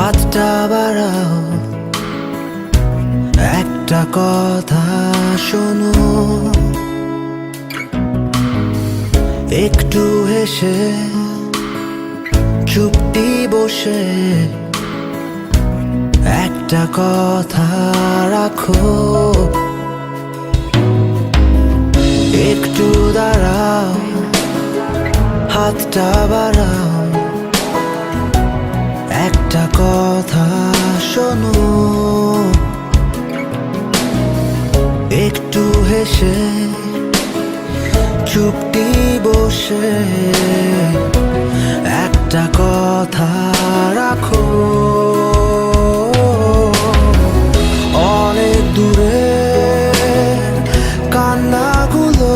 হাতটা বাড়াও, একটা কথা শোনো। একটু হেসে চুপটি বসে একটা কথা রাখো। একটু দাঁড়াও, হাতটা বাড়াও, একটা কথা শোনো। একটু হেসে চুপটি বসে একটা কথা রাখো। অনেক দূরে কান্নাগুলো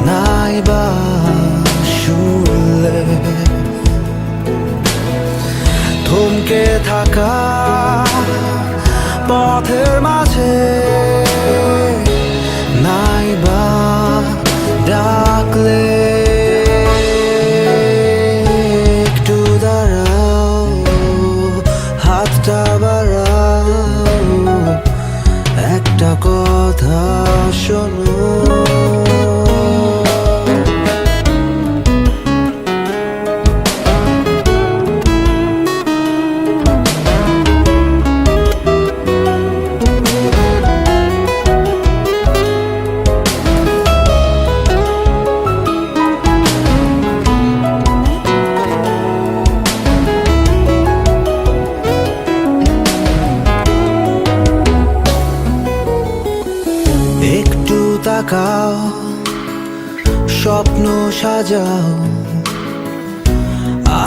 নাইবা শুনলে, থমকে থাকা পথের মাঝে নাইবা ডাকলে, একটু দাঁড়াও, হাতটা বাড়াও, একটা কথা শোনো। একটু তাকাও, স্বপ্ন সাজাও,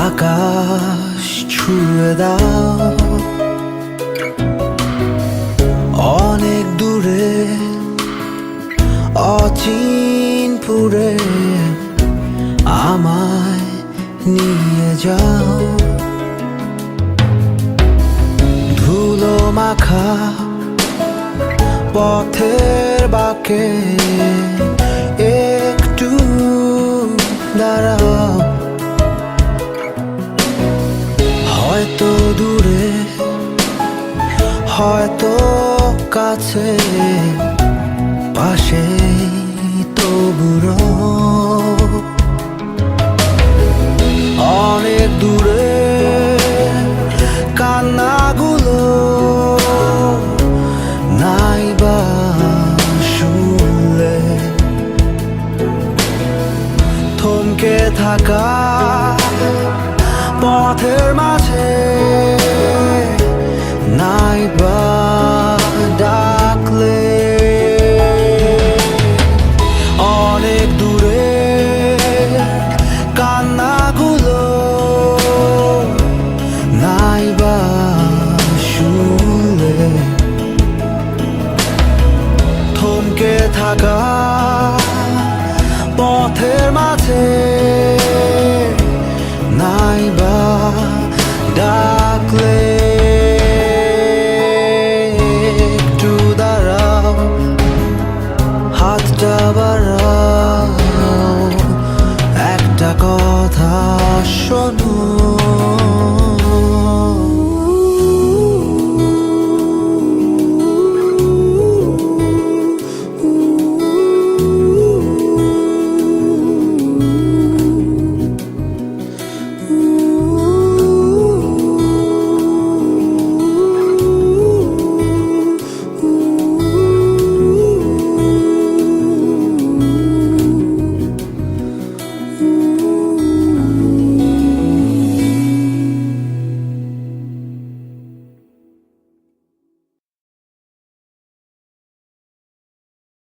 আকাশ ছুঁয়ে দাও। অনেক দূরে অচিনপুরে আমায় নিয়ে যাও। ধুলো মাখা পথের বাঁকে একটু দাঁড়াও। হয়তো দূরে, হয়তো কাছে, পাশে তবুও অনেক দূরে কান্নাগুলো নাইবা শুনলে, থমকে থাকা পথের মাঝে নাইবা ডাকলে, অনেক দূরে কান্নাগুলো নাইবা শুনলে, থমকে থাকা পথের মাঝে নাইবা ডাকলে, একটু দাঁড়াও, হাতটা বাড়াও, একটা কথা শোনো।